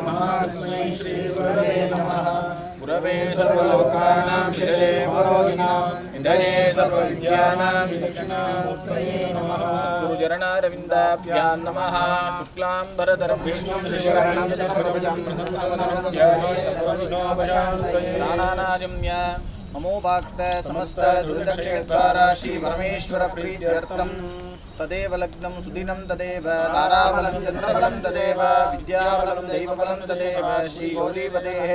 तस्मै श्री गुरवे नमः। गुरवे सर्वलोकानां विषये भगवतिनां निधये सर्वविद्यानां दक्षिणामूर्तये नमः। गुरुचरणारविन्दाभ्यां नमः। शुक्लां भरधरं विष्णुं शशिवर्णं चतुर्भुजं प्रसन्नवदनं ध्यायेत् प्राणानादिम्य ममोपाक्त समस्त दुर्दक्षिणद्वारा श्री परमेश्वर प्रीत्यर्थं तदेव लग्नं सुदिनं तदेव ताराबलं चन्द्रबलं तदेव विद्याबलं दैवबलं तदेव श्रीगौरीपतेः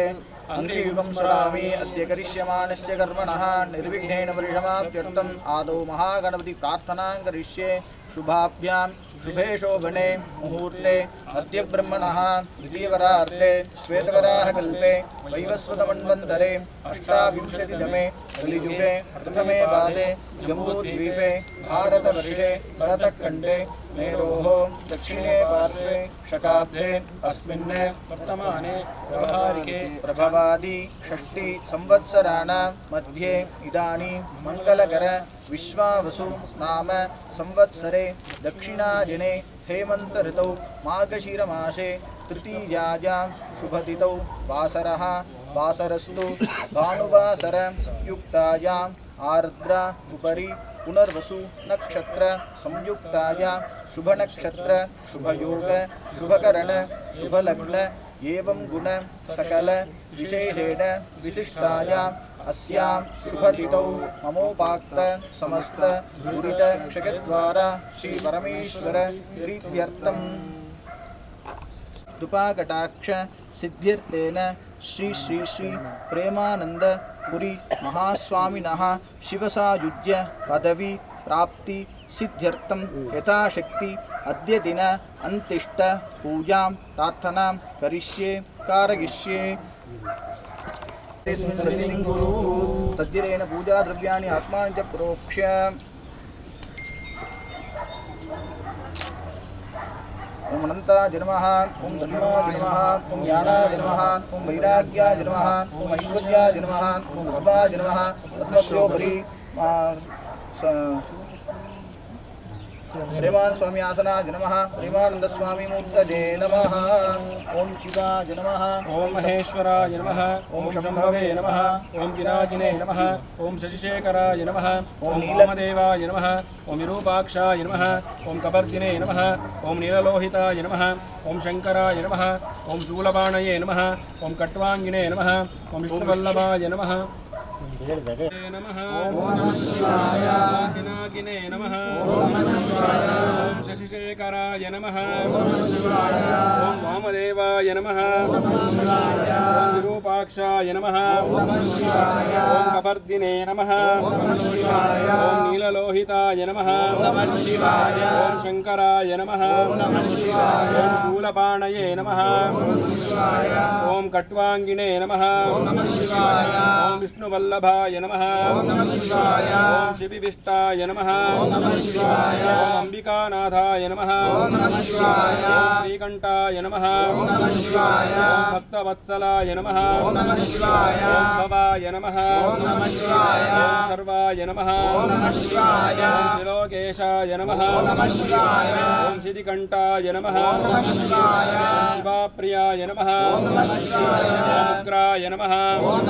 अङ्घ्रियुगं स्मरामि। अद्य करिष्यमाणस्य कर्मणः निर्विघ्नेन परिसमाप्त्यर्थम् आदौ महागणपति प्रार्थनां करिष्ये। शुभाभ्यां शुभे शोभने मुहूर्ते अद्य ब्रह्मणः द्वितीयवरार्थे श्वेतवराहकल्पे वैवस्वतमन्वन्तरे अष्टाविंशतितमे कलियुगे प्रथमे पादे जम्बूद्वीपे भारतवर्षे भरतखण्डे मेरोः दक्षिणे पार्श्वे शकाब्दे अस्मिन् वर्तमाने व्यवहारिके प्रभवादि षष्ठी संवत्सराणां मध्ये इदानीं मङ्गलकर विश्वावसु नाम संवत्सरे दक्षिणायने हेमन्त ऋतौ मार्गशीरमासे तृतीयायां शुभतिथौ वासरः वासरस्तु भानुवासर युक्तायाम् आर्द्रा उपरि पुनर्वसु नक्षत्र संयुक्तायां शुभनक्षत्र शुभयोग शुभकरण शुभलग्न एवं गुण सकल विशेषेण विशिष्टायाम् अस्यां शुभतिथौ ममोपाक्त समस्त दुरित क्षयद्वारा श्री परमेश्वर प्रीत्यर्थं कृपाकटाक्ष सिद्ध्यर्थेन श्री श्री श्री प्रेमानंद पुरी महास्वामिनः शिवसायुज्य पदवी प्राप्ति सिद्ध्यर्थं यथाशक्ति अद्य दिन अंतिष्ट पूजां प्रार्थनां करिष्ये कारयिष्ये। तद्दिरेण पूजा द्रव्याणि आत्मानि च प्रोक्ष्य ओम अनंताय नमः। ओम धर्माय नमः। ओम ज्ञानाय नमः। ओम वैराग्याय नमः। ओम ऐश्वर्याय नमः। ओम रूपाय नमः। तस्मद्योपरि प्रेमान स्वामी आसनाय नमः। प्रेमानंद स्वामी मूर्तये नमः। ओम शिवाय नमः। ओम महेश्वराय नमः। ओम शंभवे नमः। ओम पिनाकिने नमः। ओम शशिशेखराय नमः। ओम नीलमदेवाय नमः। ओम विरूपाक्षाय नमः। ओम कपर्दिने नमः। ओम नीललोहिताय नमः। ओम शंकराय नमः। ओम शूलबाणये नमः। ओम कट्वांगिने नमः। ओम विष्णुवल्लभाय नमः। नमः। ओम शिवाय। पिनाकिने नमः। ओम शशिशेखराय नमः। ओम वामदेवाय नमः। ओम विरूपाक्षाय नमः। ओम कपर्दिने नमः। ओम नीललोहिताय नमः। ओम शंकराय नमः। ओम शूलपाणये नमः। ओम कट्वांगिने नमः। ओम विष्णुवल्लभाय नमः। ओम शिविविष्टाय नमः। ओम अंबिकानाथाय नमः। ओम श्रीकंठाय नमः। ओम भक्तवत्सलाय नमः। ओम भवाय नमः। ओम सर्वाय नमः। ओम त्रिलोकेशाय नमः। ओम सिद्धिकंठाय नमः। ओम शिवाप्रियाय नमः। ओम उग्राय नमः। ओम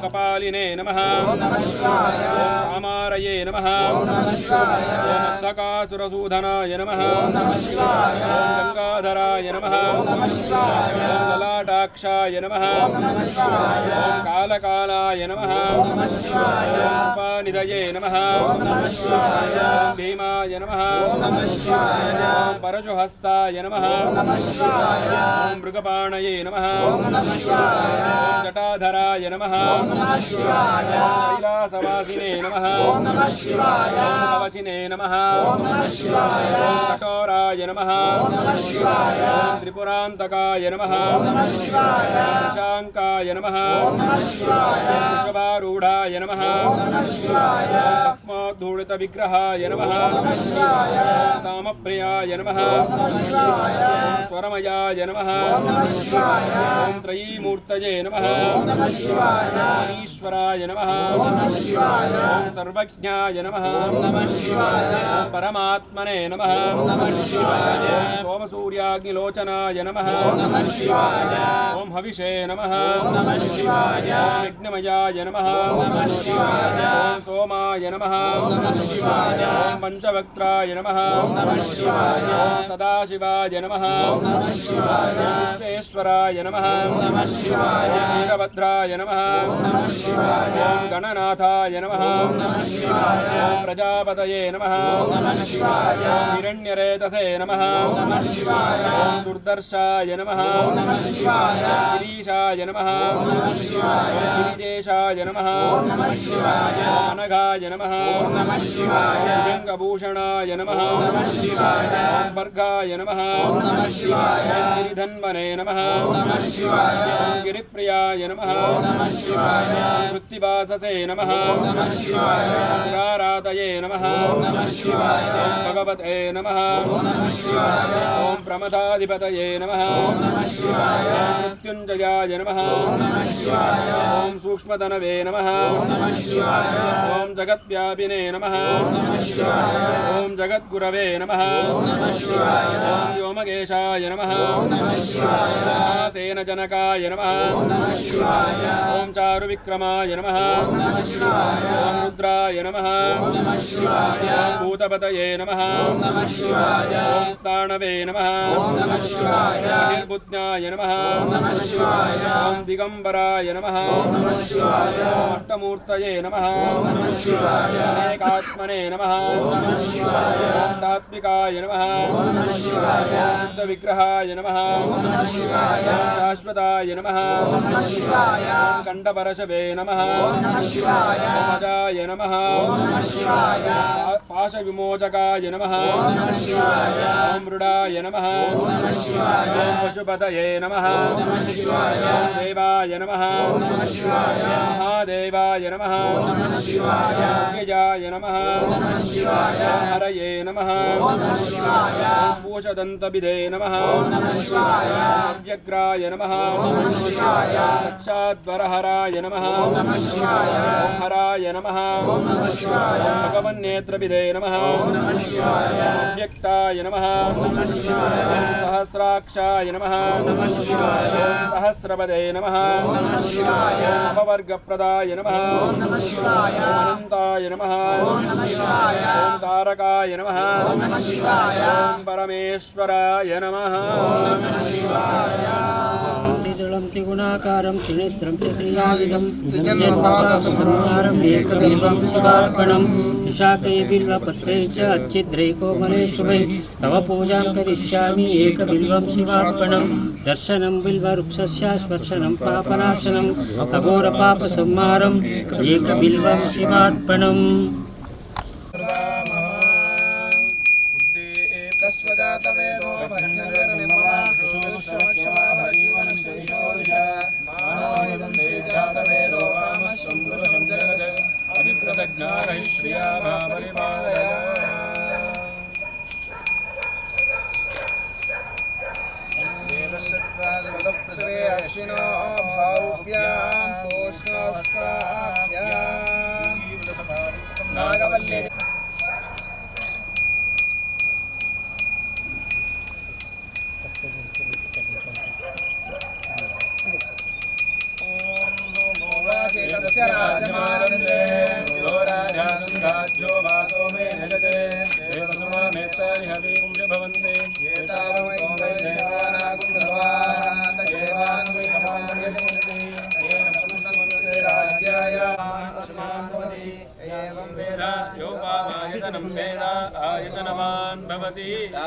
कपालिने नमः। ओम कामारये नमः। ओम दकासुरसूदनाय नमः। ओम गंगाधराय नमः। ओम ललाटाक्षाय नमः। ओम कालकालाय नमः। ओम उपानिधये नमः। ओम भीमाय नमः। ओम परशुहस्ताय नमः। ओम मृगपाणये नमः। ओम जटाधराय नमः। ओम कैलासवासिने नमः। ओम कवचिने नमः। ओम कठोराय नमः। ओम त्रिपुरान्तकाय नमः। ओम शांकाय नमः। ओम वृषभारूढाय नमः। ओम भस्मोद्धूलितविग्रहाय नमः। ओम सामप्रियाय नमः। ओम स्वरमयाय नमः। ओम ओम त्रयीमूर्तये नमः ओम नमः शिवाय ईश्वराय नमः ओम नमः शिवाय ओम सर्वज्ञाय नमः ओम नमः शिवाय परमात्मने नमः ओम नमः शिवाय सोमसूर्याग्निलोचनाय नमः ओम नमः शिवाय ओम हविषे नमः ओम नमः शिवाय यज्ञमयाय नमः ओम नमः शिवाय ओम सोमाय नमः ओम नमः शिवाय ओम पंचवक्त्राय नमः ओम नमः शिवाय ओम सदाशिवाय नमः ओम नमः शिवाय विश्वेश्वराय नमः ओम नमः शिवाय वीरभद्राय नमः ओम नमः शिवाय ओम गणनाथाय नमः ओम नमः शिवाय ओम प्रजापतये नमः ओम नमः शिवाय ओम हिरण्यरेतसे नमः ओम नमः शिवाय ओम दुर्दर्शाय नमः ओम नमः शिवाय गिरीशाय नमः ओम नमः शिवाय गिरिजेशाय नमः ओम नमः शिवाय अनघाय नमः ओम नमः शिवाय भुजङ्गभूषणाय नमः ओम नमः शिवाय वर्गाय नमः ओम नमः शिवाय गिरिधन्वने नमः ओम नमः शिवाय गिरिप्रियाय नमः ओम नमः शिवाय कृत्तिवाससे नमः ओम नमः शिवाय पुरारातये नमः ओम नमः शिवाय भगवते नमः ओम नमः शिवाय ओम प्रमदाधिपतये नमः ओम नमः शिवाय मृत्युञ्जयाय नमः ओम नमः शिवाय ओम सूक्ष्मतनवे नमः ओम नमः शिवाय ओम जगद्व्यापिने नमः ओम नमः शिवाय ओम जगद्गुरवे नमः ओम नमः शिवाय ओम व्योमकेशाय नमः ओम नमः शिवाय सेनजनकाय नमः ओम नमः शिवाय ओम चारुविक्रमाय नमः ओम नमः शिवाय ओम रुद्राय नमः ओम नमः शिवाय ओम भूतपतये नमः ओम नमः शिवाय ओम स्थाणवे नमः ओम नमः शिवाय निर्बुद्ध्याय नमः ओम नमः शिवाय ओम दिगंबराय नमः ओम नमः शिवाय अष्टमूर्तये नमः ओम नमः शिवाय अनेकात्मने नमः ओम नमः शिवाय ओम सात्विकाय नमः ओम नमः शिवाय शुद्धविग्रहाय नमः ओम नमः शिवाय शाश्वताय नमः ओम नमः शिवाय कंडपरशवे नमः ओम नमः शिवाय अजाय नमः ओम नमः शिवाय पाशविमोचकाय नमः ओम नमः शिवाय ओम मृडाय नमः ओम नमः शिवाय पशुपतये नमः ओम नमः शिवाय देवाय नमः ओम नमः शिवाय महादेवाय नमः ओम नमः शिवाय यजाय नमः ओम नमः शिवाय हरये नमः ओम नमः शिवाय पूषदन्तविदे नमः ओम नमः शिवाय अव्यग्राय नमः ओम नमः शिवाय साक्षाद्वरहराय नमः ओम नमः शिवाय हराय नमः ओम नमः शिवाय भगवन्नेत्रविदे नमः ओम नमः शिवाय अव्यक्ताय नमः ओम नमः शिवाय सहस्राक्षाय नमः ओम नमः शिवाय सहस्रपदे नमः ओम नमः शिवाय अपवर्गप्रदाय नमः ओम नमः शिवाय अनन्ताय नमः ओम नमः शिवाय ओम तारकाय नमः ओम नमः शिवाय ओम परमेश्वराय नमः ओम नमः शिवाय त्रिदलं त्रिगुणाकारं त्रिनेत्रं च त्रिनागिदं त्रिजन्मपापसंहारम् एकबिल्वं शिवार्पणं त्रिशाकये बिल्वपत्रे च अच्छिद्रैकोमले शुभे तव पूजां करिष्यामि एकबिल्वं शिवार्पणं दर्शनं बिल्ववृक्षस्य स्पर्शनं पापनाशनं अघोरपापसंहारम् एकबिल्वं शिवार्पणम्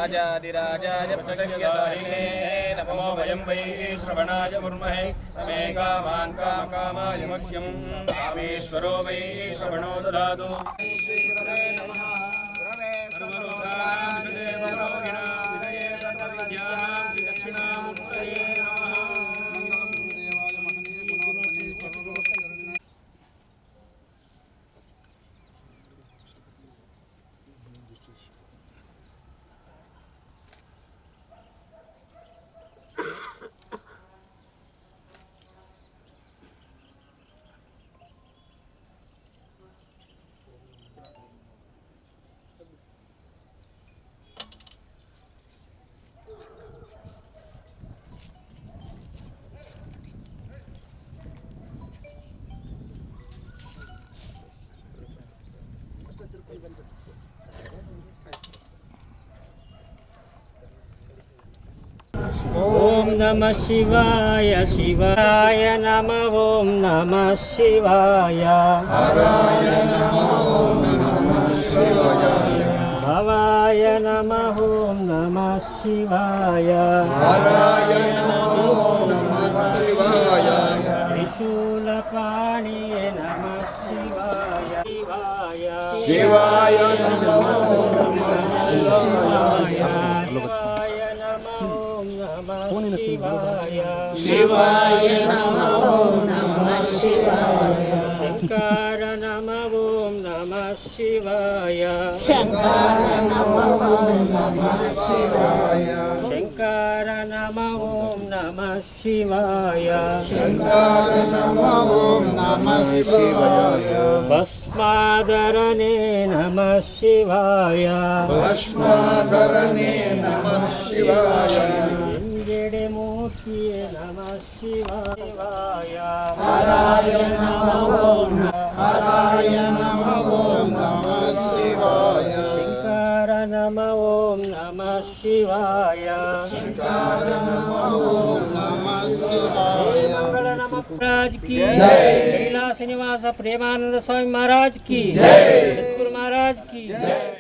राजाधिराजाय प्रसज्ञदाहिने नमो वयं वै श्रवणाय कुर्महे मे कामान् कामकामाय मह्यं कामेश्वरो वै श्रवणो ददातु नमः शिवाय शिवाय नमः ॐ नमः शिवाय भवाय नमः ॐ नमः शिवाय त्रिशूलपाणिये नमः शिवाय शिवाय नमः शिवाय शिवाय नमः नमः शिवाय शंकर नमः नमः शिवाय शंकर नमः नमः शिवाय शंकर नमः नमः शिवाय शंकर नमः नमः शिवाय भस्मादरने नमः शिवाय भस्मादरने नमः शिवाय मूर्तिये नमः शिवाय हराय नमः नमः शिवाय शंकर नमः नमः शिवाय शंकर नमः शिवाय मंगल नमः महाराज की जय कैलास निवास प्रेमानंद स्वामी महाराज की जय सद्गुरु महाराज की जय।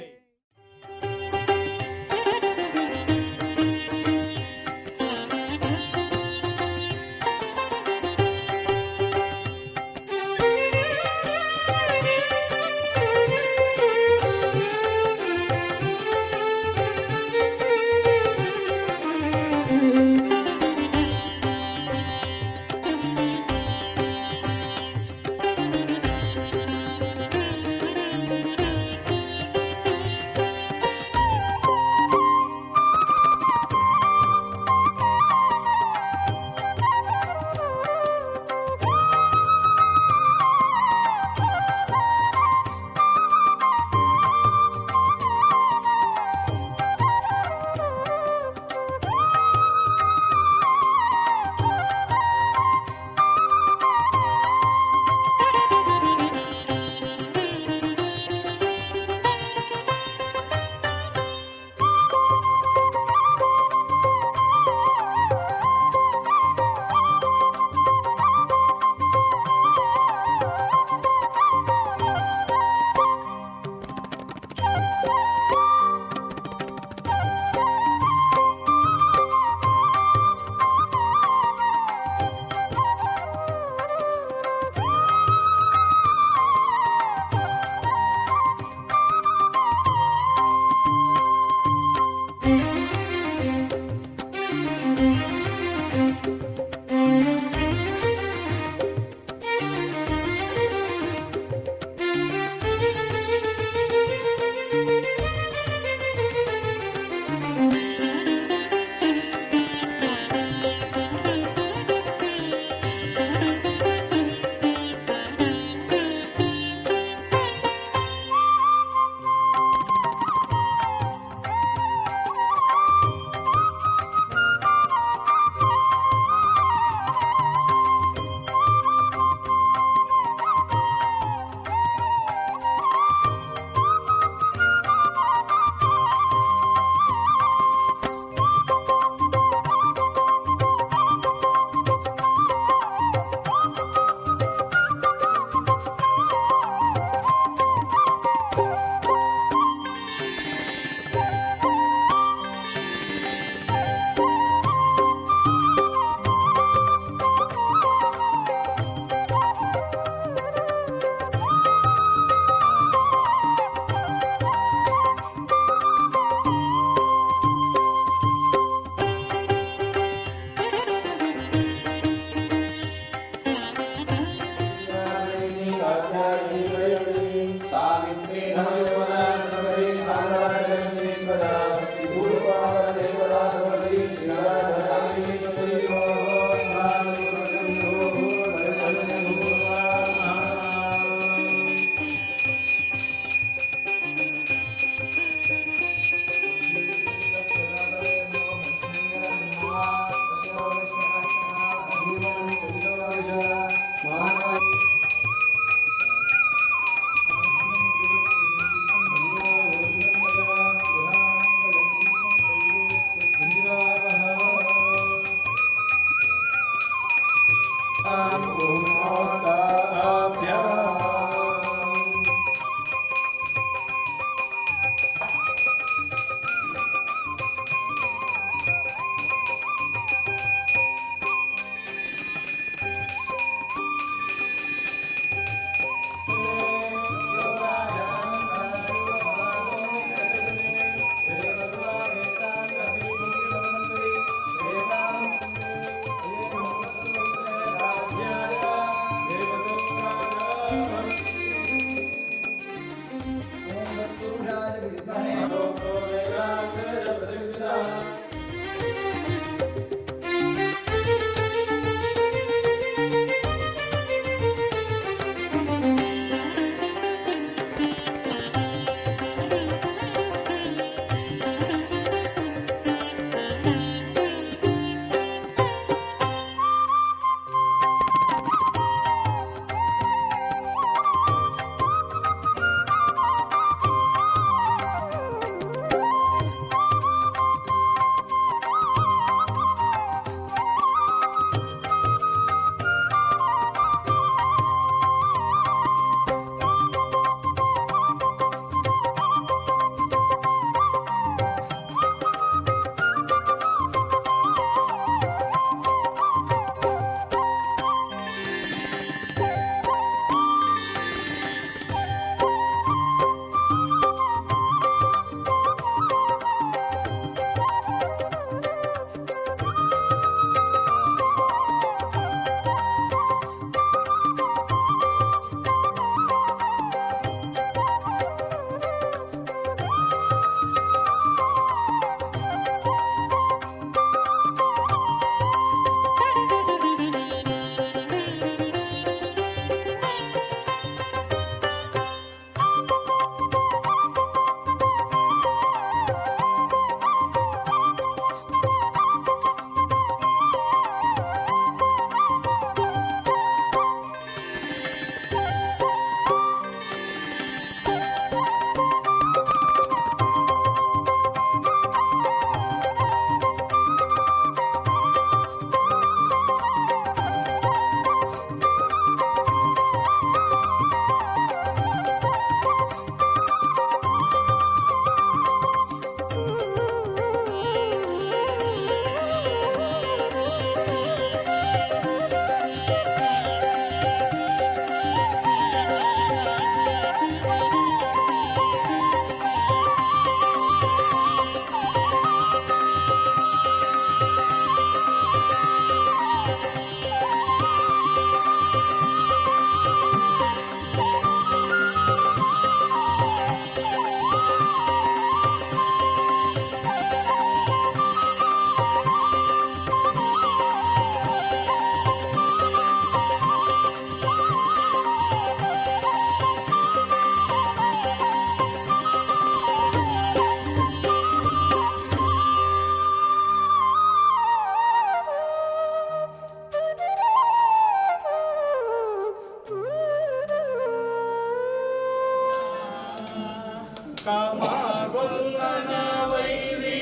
ಕಾಮಗೊಲ್ಲನ ವೈರಿ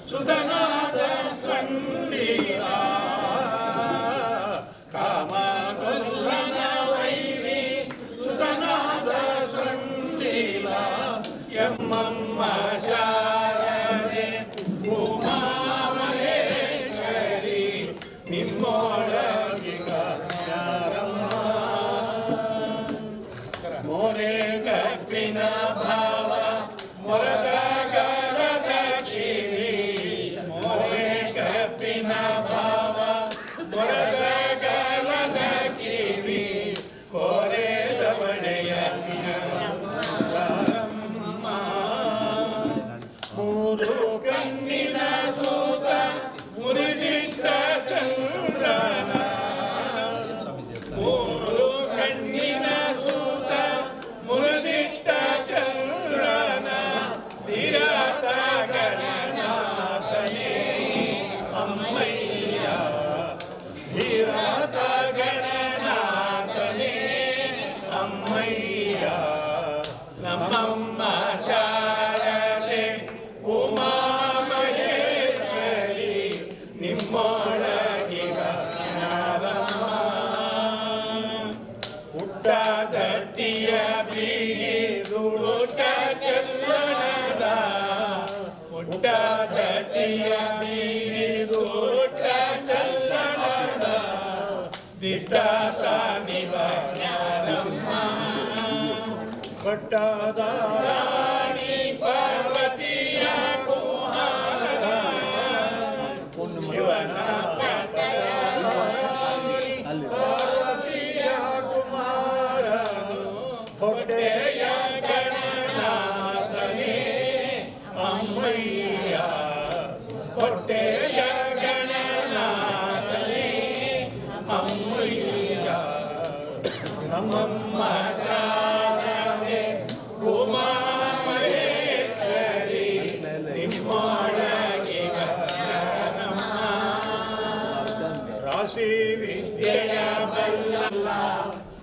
ಸುಧನಾದ ಸ್ವಂಡಿಲ ಕಾಮಗೊಲ್ಲನ ವೈರಿ ಸುಧನಾದ ಸ್ವಂಡಿಲ ಎಮ್ಮಮ್ಮ ಶಾರದೆ ಉಮಾ ಮಹೇಶ್ವರಿ ನಿಮ್ಮೊಳಗಿಗ ಯಾರಮ್ಮ ಮೋರೆ ಕಪ್ಪಿನ ಭಾವ ಮೊರದ ಗರದ ಕಿರಿ ಮೋರೆ ಕಪ್ಪಿನ ಭಾವ ಮೊರದ ಗರದ ಕಿರಿ ಕೋರೆ ದವಣೆಯ ಯಾರಮ್ಮ ಊಟ ಗಟ್ಟಿಯ ಬೀಗಿದೂಟ ಚಲ್ಲಣದ ದಿಟ್ಟ ತಾನಿವ ಜ್ಞಾನಮ್ಮ ಪಟ್ಟದ ರಾಣಿ ಪಾರ್ವತಿಯ ಕುಮಾರ ಶಿವನ ಪಾರ್ವತಿಯ ಕುಮಾರ ಹೊಟ್ಟೆಯ ಗಣನಾಥನೇ ಅಮ್ಮಯ್ಯ ಹೊಟ್ಟೆಯ ಗಣನಾಥನೇ ಅಮ್ಮಯ್ಯ ನಮ್ಮಮ್ಮ ಶಾರದೆ ಉಮಾ ಮಹೇಶ್ವರಿ ನಿಮ್ಮೊಳಗೆ ರಾಶಿ ವಿದ್ಯೆಯ ಬಲ್ಲ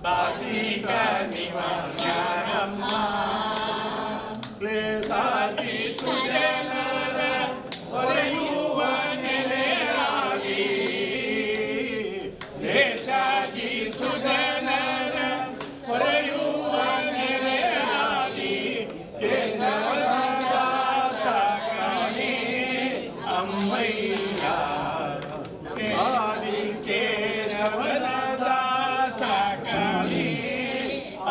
ಭಾಷಿಕ ನಿವ ಜ್ಞಾನಮ್ಮ ಕ್ಲೇಶಾದಿ ಸುಜನರ ಹೊರೆಯುವ ನೆಲೆಯಾಗಿ ದೇಶಾದಿ ಸುಜನರ ಹೊರೆಯುವ ನೆಲೆಯಾಗಿ ಕೇಶವನ ಸಾಕಣೆ ಅಮ್ಮಯ್ಯ ಆದಿ ಕೇಶವನ ಸಾಕಣೆ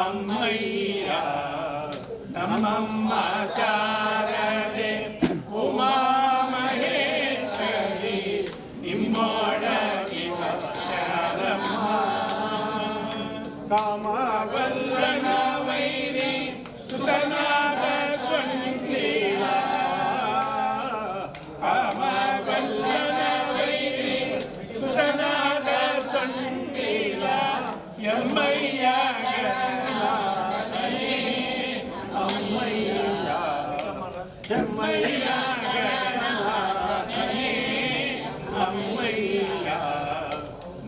ಅಮ್ಮಯ್ಯ ನಮ್ಮಮ್ಮ ಶಾರದೆ ಉಮಾ ಮಹೇಶ್ವರಿ ನಿಮ್ಮೊಳಗಿವ ಶಾರಮ್ಮ ಕಾಮವಲ್ಲನ ವೈರಿ ಸುತನಾದ ಸೊಂಡಿಲ ಕಾಮವಲ್ಲನ ವೈರಿ ಸುತನಾದ ಸೊಂಡಿಲ ಎಮ್ಮಯ್ಯ ಅಮ್ಮಯ್ಯ ಎಮ್ಮಯ್ಯ ಗಣನಾಥನೇ ಅಮ್ಮಯ್ಯ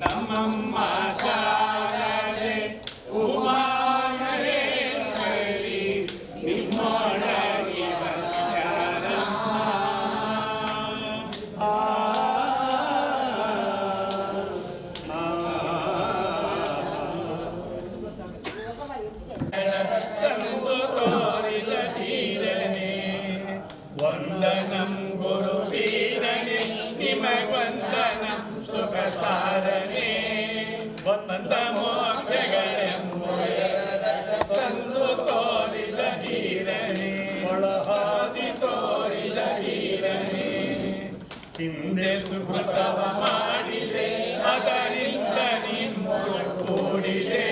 ನಮ್ಮಮ್ಮ ಶಾರದೆ ಉಮಾ ಮಹೇಶ್ವರಿ ನಿಮ್ಮೊಳಗಿವ ಜ್ಞಾನಮ್ಮ ಸಂದು ತೋರಿದ ಧೀರನೆ ವಂದನಂ ಗುರು ವೀರನೆ ನಿಮಗೊಂದನಂ ಸುಖ ಸಾರನೆ ಬಂದ ಮೋಕ್ಷಗಳೆಂಬುಯ ಸಂದು ತೋರಿದ ಧೀರನೆ ಒಳಹಾದಿ ತೋರಿದ ಧೀರನೆ ಹಿಂದೆ ಸುಕೃತವ ಮಾಡಿದೆ ಅದರಿಂದ ನಿಮ್ಮೊಳ ಕೂಡಿದೆ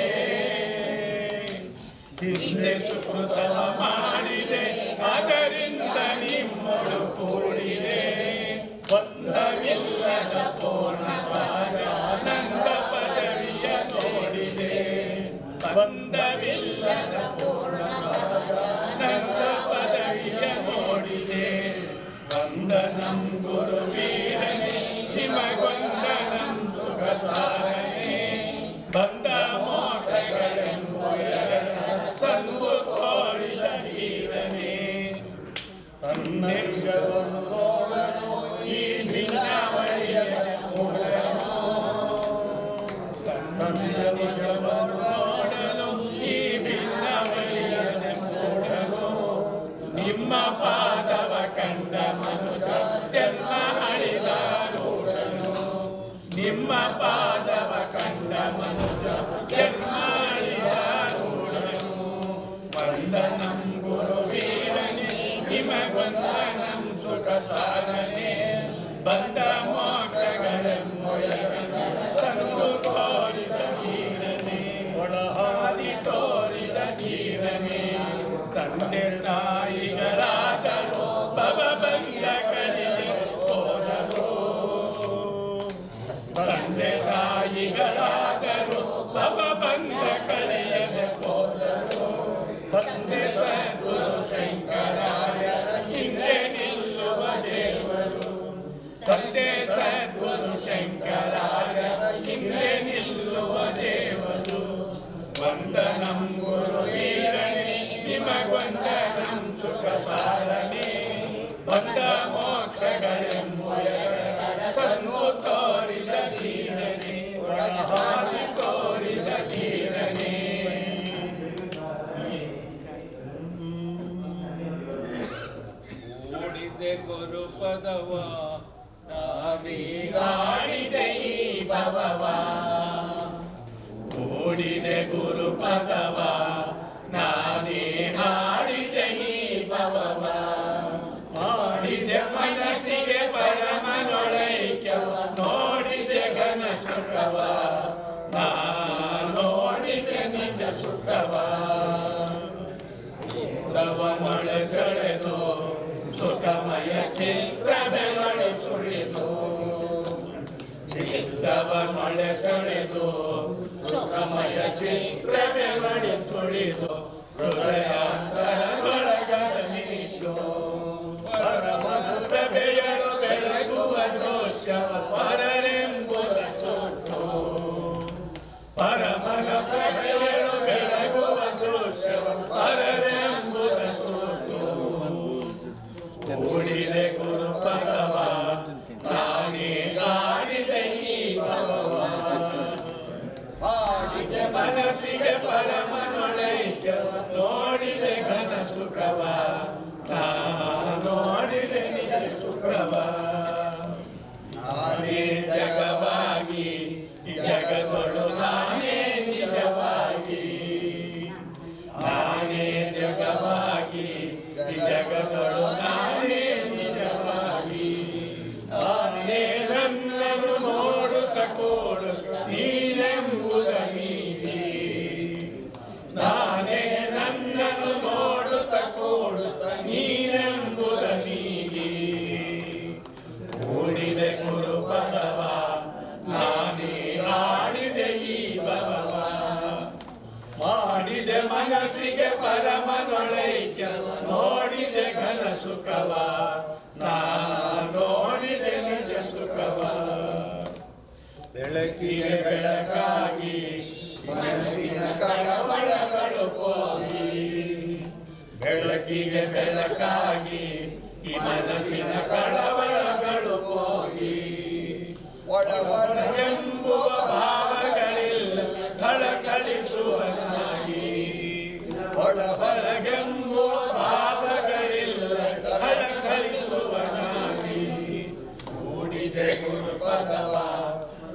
ಹಿಂದೆ ಸುಕೃತವ ಮಾಡಿದೆ ಅದರಿಂದ ನಿಮ್ಮೊಳು ಕೂಡಿದೆ ಬಂಧವಿಲ್ಲದ ಪೂರ್ಣ ಸಾಗಾನಂದ ಪದವಿಯ ನೋಡಿದೆ ಬಂಧವಿಲ್ಲದ ಪೂರ್ಣ ಸಾಗಾನಂದ ಪದವಿಯ ನೋಡಿದೆ ವಂದನಂ ಗುರು ವೀರನೆ ನಿಮಗೊಂದನಂ ಸುಖ ಸಾರನೆ ಬಂದ ಮೋಕ್ಷಗಳೆಂಬುಯ ಸಂದು ತೋರಿದ ಧೀರನೆ ತನ್ನೆಂಗವನ್ನು ನೋಡನು ಈ ಭಿನ್ನವಳಿಯ ಮೂಡನು ತನ್ನೆಂಗವನ್ನು ನೋಡನು ಈ ಭಿನ್ನವಳಿಯ ಮೂಡನು ನಿಮ್ಮ ಪಾದವ ಕಂಡ ಮನುಜ ಜನ್ಮ ಹಳಿದಾರೂಢನು ನಿಮ್ಮ ಪಾದವ ಕಂಡ ಮನುಜ ಜನ್ಮ ಹಳಿದಾರೂಢನು ವಂದನಂ ಗುರು ವೀರನೆ ನಿಮಗೊಂದನಂ ಸುಖ ಸಾಧನೆ ಬಂದ ಮೋಕ್ಷಗಳೆಂಬುಯ ಸಂದು ತೋರಿದ ಧೀರನೆ ಪದವ ನಾವೀಗಾಡಿದೆ ಈ ಭವವ ಕೂಡಿದೆ ಗುರು ಪದವ ನಾನೇ ಹಾಡಿದೆ ಈ ಭವವ ಮಾಡಿದೆ ಮನಸ್ಸಿಗೆ ಪರಮನೊಳೈಕ್ಯವ ನೋಡಿದೆ ಘನ ಸುಖವ ನಾ ನೋಡಿದೆ ನಿಜ ಸುಖವ ತವನೊಳೆ ಸೆಳೆದು ಸುಖಮಯ ಚಿತ್ರವೆನೊಳೆ ಸುಳಿದು ಚಿತ್ತವನೊಳೆ ಸೆಳೆದು ಸುಖಮಯ ಚಿತ್ರವೆನೊಳೆ ಸುಳಿದು ಹೃದಯಾಂತರದೊಳಗನಿಟ್ಟು ಪರಮನ ಪ್ರಭೆಯರು ಬೆಳಗುವ ದೋಷವ ಪರರೆಂಬುದ ಸುಟ್ಟು ಪರಮನ ಪ್ರಭೆಯರು ಬೆಳಗುವ ದೋಷವ ಪರರೆಂಬುದ ಸುಟ್ಟು ಕೂಡಿದೆ ಗುರು ಪದವ ನಾನೇ ಗಾಡಿದೆ ಈ ಭವವ ಮಾಡಿದೆ ಮನಸ್ಸಿಗೆ ಪರಮನೊಳೈಕ್ಯವ ನೋಡಿದೆ ಘನ ಸುಖವ ನಾ ನೋಡಿದೆ ನಿಜ ಸುಖವ ನಾನೇ ಜಗವಾಗಿ ಈ ಜಗದೊಳು ನಾನೇ ನಿಜವಾಗಿ ನಾನೇ ಜಗವಾಗಿ ಈ ಜಗದೊಳು ನಾನೇ ನಿಜವಾಗಿ ನಾನೇ ನನ್ನನ್ನು ನೋಡುತ್ತ ಕೂಡು ನೀನೆಂಬುದ ನೀತಿ ನಾನೇ ನನ್ನನ್ನು ನೋಡುತ್ತ ಕೂಡುತ್ತ ನೀನೆಂಬುದ ನೀತಿ ಕೂಡಿದೆ ಗುರು ಪದವ ನಾನೇ ಆಡಿದೆ ಈ ಭವವ ಮಾಡಿದೆ ಮನಸ್ಸಿಗೆ ಪರಮನೊಳೈಕ್ಯ ನೋಡಿದೆ ಘನ ಸುಖವ ನಾ ನೋಡಿದೆ ನಿಜ ಸುಖವ ಬೆಳಕಿಗೆ ಬೆಳಕಾಗಿ ಮನಸ್ಸಿನ ಕಳವಳಗಳು ಹೋಗಿ ಬೆಳಕಿಗೆ ಬೆಳಕಾಗಿ ಈ ಮನಸ್ಸಿನ ಕಳವಳಗಳು ಹೋಗಿ ಒಳವರೆಂಬುವ ಭಾವಗಳಿಲ್ಲ ಥಳಥಳಿಸುವನಾಗಿ ಒಳಬರಗೆಂಬುವ ಭಾವಗಳಿಲ್ಲ ಥಳಥಳಿಸುವನಾಗಿ ಕೂಡಿದೆ ಗುರು ಪದವ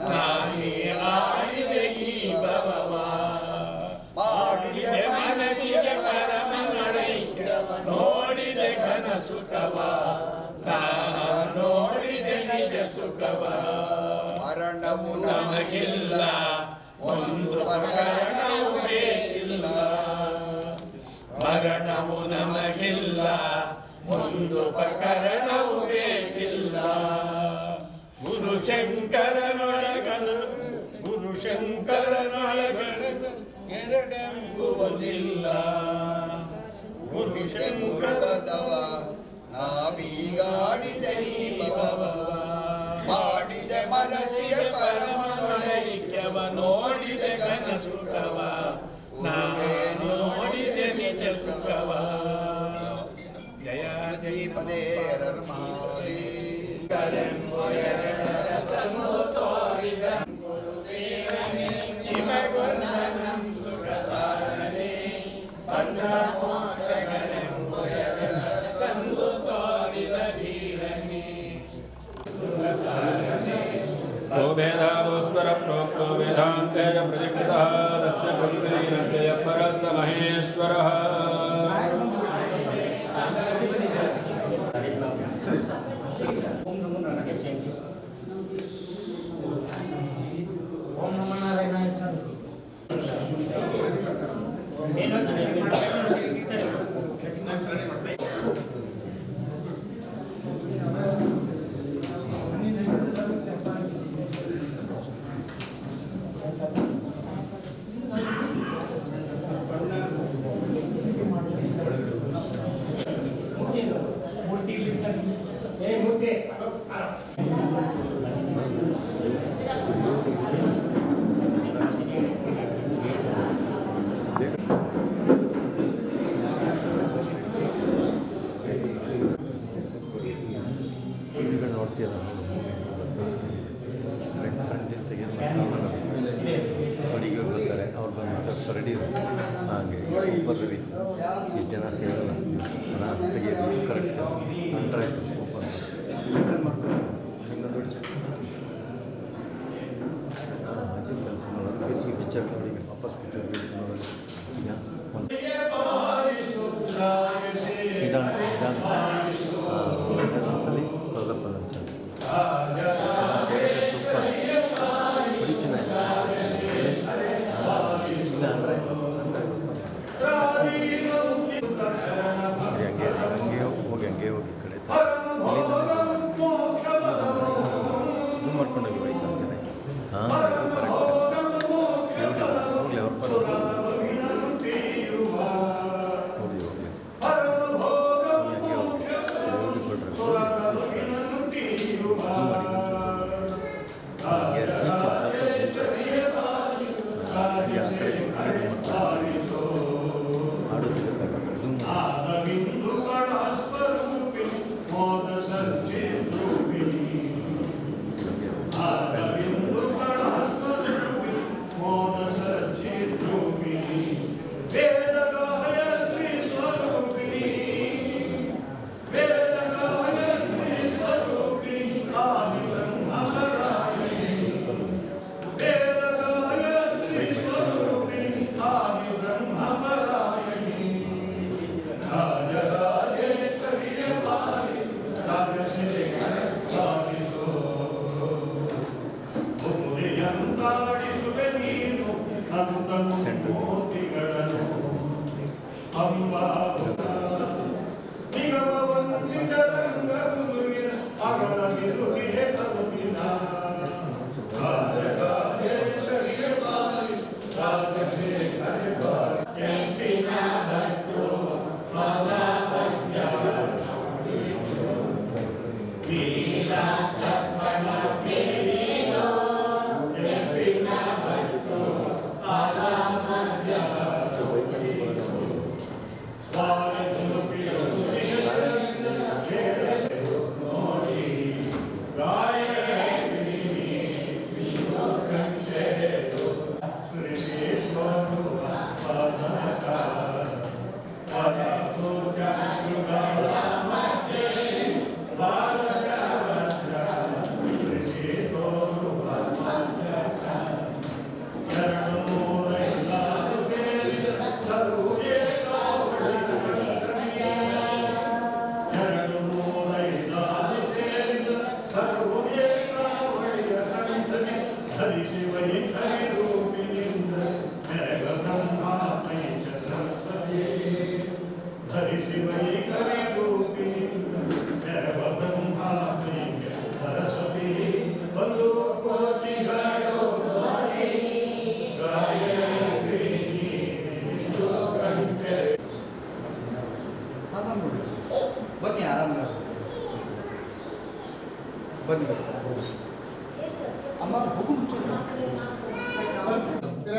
ನಾನೇ ಆಡಿದೆ ಈ ಭವವ ಮಾಡಿದೆ ಮನಸ್ಸಿಗೆ ಪರಮನೊಳೈಕ್ಯವ ನೋಡಿದೆ ಘನ ಸುಖವ ನಾ ನೋಡಿದೆ ನಿಜ ಸುಖವ ಮರಣವು ನಮಗಿಲ್ಲ ಒಂದು ಪ್ರಕರಣವು ಬೇಕಿಲ್ಲ ಮರಣವು ನಮಗಿಲ್ಲ ಒಂದು ಪ್ರಕರಣವು ಬೇಕಿಲ್ಲ ಗುರು ಶಂಕರನೊಳಗಣ ಎರಡೆಂಬುವುದಿಲ್ಲ ಗುರು ಶಂಕರದವ ನಾವೀಗಾಡಿದೆ ಈ ಭವವ ಮಾಡಿದೆ ಮನಸ್ಸಿಗೆ ಪರಮನೊಳೈಕ್ಯವ ನೋಡಿದೆ ಘನ ಸುಖವ ನಾ ನೋಡಿದೆ ನಿಜ ಸುಖವ ಜಯ ದೀಪದೇ ರಮಾರಿ भेदावस्वर प्रोक्तो वेदान्तेन प्रतिष्ठितः तस्य ब्रह्मलीनस्य परस्य महेश्वरः ओम नमो नारायणाय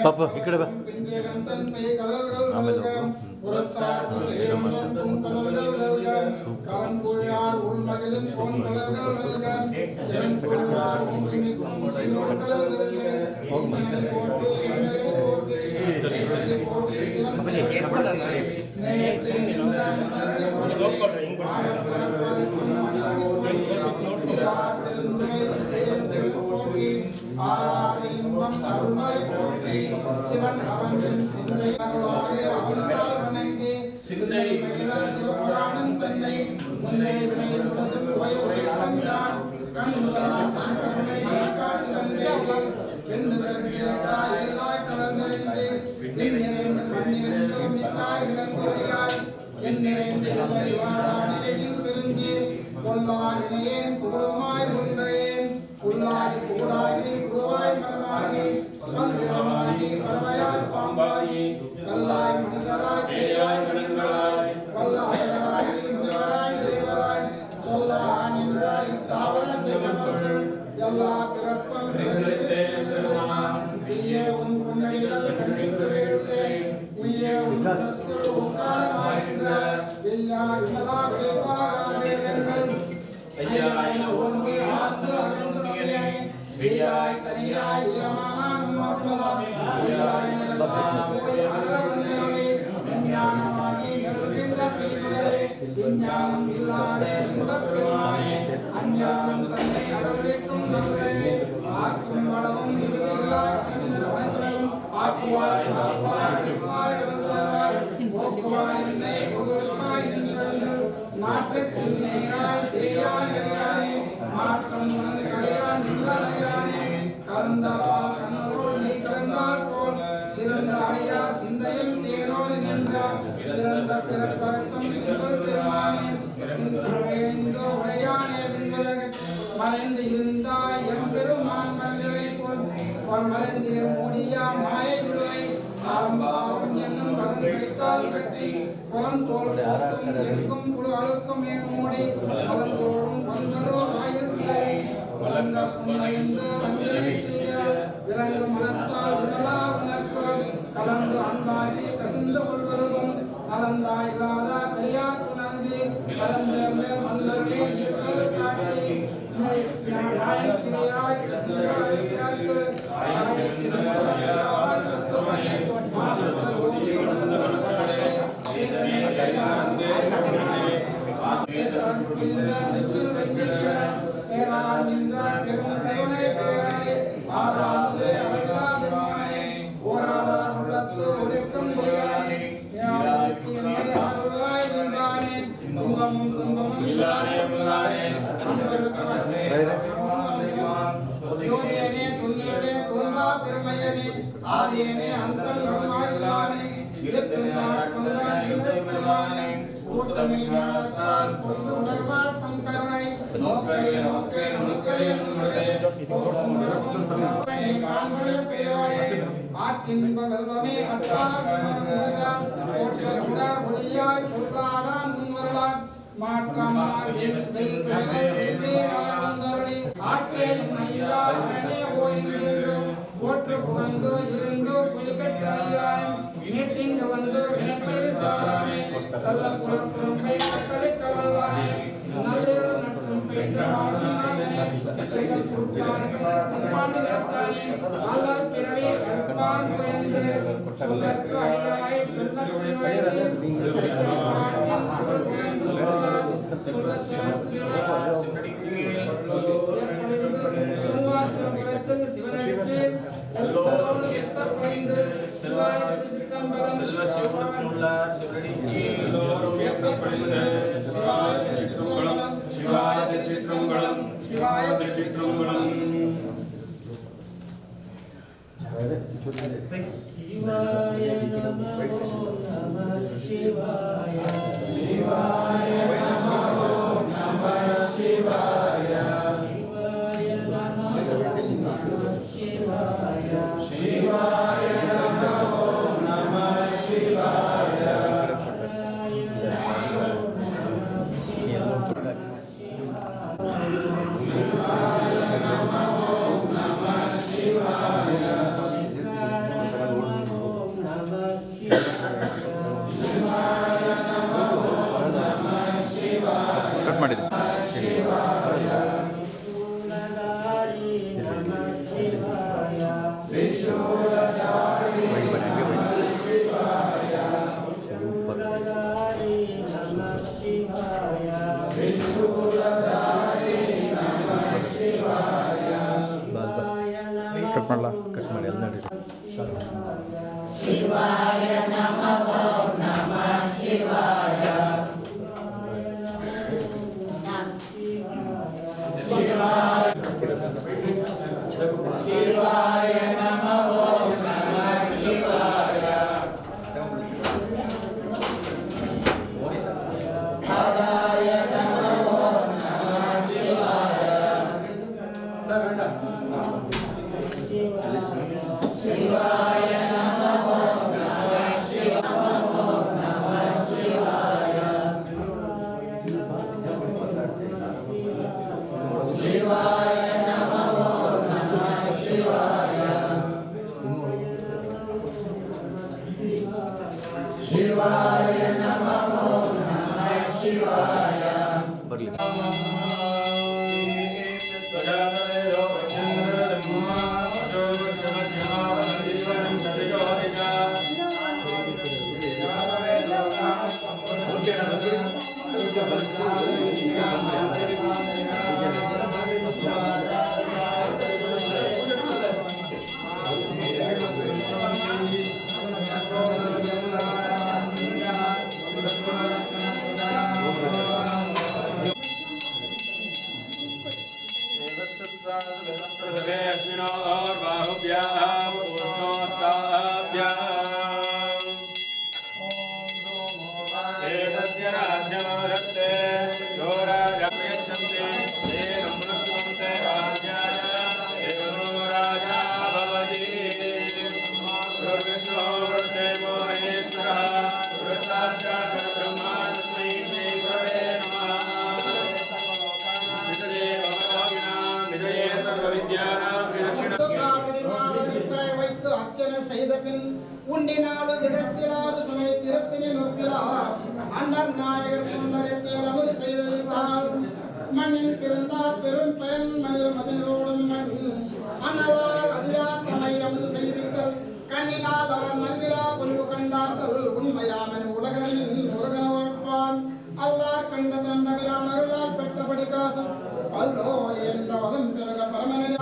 ಪಾಪ ಈ ಕಡೆ ಬಾ ಆಮೇಲೆ சிவன் அவன் சிந்தை சிந்தை சிவபுராணம் தன்னை முன்னை வினையுள்ளதும் உரை கண்டான் கண்ணுதலால் தன் கருணை காட்டி வந்தேர்கள் என்னுதற்காய் எல்லாய் கலர்ந்தறிந்து விண்ணிறைந்து மண்ணிறைந்து மிக்காய் விளங்கொழியாய் என்னிறைந்து எல்லாரிவாரானேயின் பெருஞ்சி கொல்லாயினேன் புகழுமாய் ஒன்றேன் புல்லாகி கூடாகி குருவாய் மரமாகி கல்விரமாகி பறவையாய் பாம்பாகி கல்லாய் மனிதராய் பேயாய் கணங்களாய் வல்லாயராய் முனிவராய் தேவராய் சொல்லா நின்றாய் தாவர ஜெகமர்கள் எல்லா பிறப்பம் பிரியே உன் புன்னடிகள் கண்டிட்டு வேட்டேன் உய்யே உன் தத்தில் உட்காரமாகின்ற எல்லா விமலா கேட்பாராமே எங்கள் ஐயாயின ஒன்றே ஆந்து அகன்றுணையை வியாய் தனியாய் யமானான் மர்மலா வியாயின போய் அகவந்தருளே விஞ்ஞானமாகி நல்கின்ற தீவிடரே விஞ்ஞானம் இல்லாத இன்பப் பெருமானே அஞ்ஞானம் தன்னை அகழ்விக்கும் நல்லரே ஆக்கும் வளமும் இறுதியில்லாய் கண்ணில் அடங்கலும் மறைந்து இருந்தாய் எம்பெருமான் மல்களை போல் மறைந்திரு மூடியா மாயை குருவை ஆரம்பாவம் என்னும் வரன் வைத்தால் கட்டி புலம் தோல் போட்டும் எங்கும் புழு அழுக்கும் மூடி பலந்தோறும் ஒன்பதோ ஆயுள் கிளை வழங்க புன்னைந்து வஞ்சனை செய்ய விலங்கு மனத்தால் விமலா உணர்க்கும் கலந்து அன்பாதி கசிந்து கொள்வதும் நலந்தா இல்லாத பெரியார்க்கு நல்கி கலந்த மேல் வந்தவர்களே நீர்கள் காட்டி ஆதியனே அந்தம் நோயாயிலானே இலக்குமார் கொண்டாய் கூட்டமில்லாதால் கொண்டு உணர்வார் தம் கருணை நோக்கை நோக்கை நோக்கை நுணரே காண்பரே பெரியாரே ஆற்றின்ப வெல்வமே அத்தாமுகா போற்றகுடா ஒளியாய் பொல்லாதான் முன்வரலான் மாற்றமாய் வெல்வேராந்தருளி ஆற்றே ஐயா அரணே ஓய்கின்றோம் போற்று புகழ்ந்து இருந்து பொய்கட்டாய் நீட்டிங்கு வந்து வினைப்படி சாராமே கள்ள புறப்புறம்பை கட்டளை கவல்லாய் நல்லிருள் நட்டும் பெற்றாடும் நாதனே கத்தைகள் கூட்டார்கள் பாண்டு கட்டானே ஆளால் பிறவி கற்பான் புயன்று சொல்லற்கு ஐயாய் சொல்லத் திருவயது சிவனுக்கு எல்லோரும் எத்தப்படைந்து சிவாய திருச்சிற்றம்பலம் சிவாய திருச்சிற்றம்பலம் சிவாய திருச்சிற்றம்பலம் சிவாய திருச்சிற்றம்பலம் சிவாய நமோ நமः சிவாய சிவாய நமோ நமः சிவாய சிவாய நமோ நமः சிவாய ಕಟ್ ಮಾಡಿದೆ ಕಟ್ ಮಾಡಲ್ಲ ಕಟ್ ಮಾಡಿ ಎಲ್ಲ ನಡೀರಿ ಶಿವಾಯ ನಮಃ ನಮಃ ಶಿವಾಯ ಶಿವಾಯ ನಮಃ ನಮಃ ಶಿವಾಯ ಸದಾಯ ನಮಃ ನಮಃ ಶಿವಾಯ ಶಿವಾಯ ನಮಃ ನಮಃ ಶಿವಾಯ ಶಿವಾಯ ನಮಃ ನಮಃ ಶಿವಾಯ ಶಿವಾಯ ನಮಃ ನಮಃ ಶಿವಾಯ ಬರಲಿ ಶಿವಾಯ एतस्य राज्यमवदत्ते यो राजायच्छन्ति तेन मृत्युन्ते राज्याय एवं राजा भवति गुरुविष्णु गुरुदेवो महेश्वरः गुरुसाक्षात् परब्रह्म तस्मै श्री गुरवे नमः विजये भवरोगिणां विजये सर्वविद्यानां श्रीदक्षिण வைத்து அர்ச்சனை செய்த பின் உண்டினாடு விதத்திலாது துணை திறத்தினை நோக்கிலார் அண்ணர் நாயகர் துண்டரத்தில் அமுது செய்திருந்தார் மண்ணின் பிறந்தார் பெரும் பயன் மனித மதிலோடும் மண் அன்னலார் அதிகார் தம்மை அமுது செய்திருத்தல் கண்ணினால் அவர் நல்விழா பொலிவு கண்டார்கள் உண்மையாமன் உலகனின் உலகன உழைப்பான் அல்லார் கண்ட தந்தவிரான் அருளால் பெற்றபடி காசும் அல்லோர் என்ற வகம் பிறக பரமனடி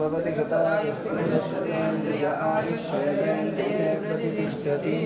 भवति गताय पुरुषेन्द्रिय आयुष्येन्द्रिये प्रतिष्ठति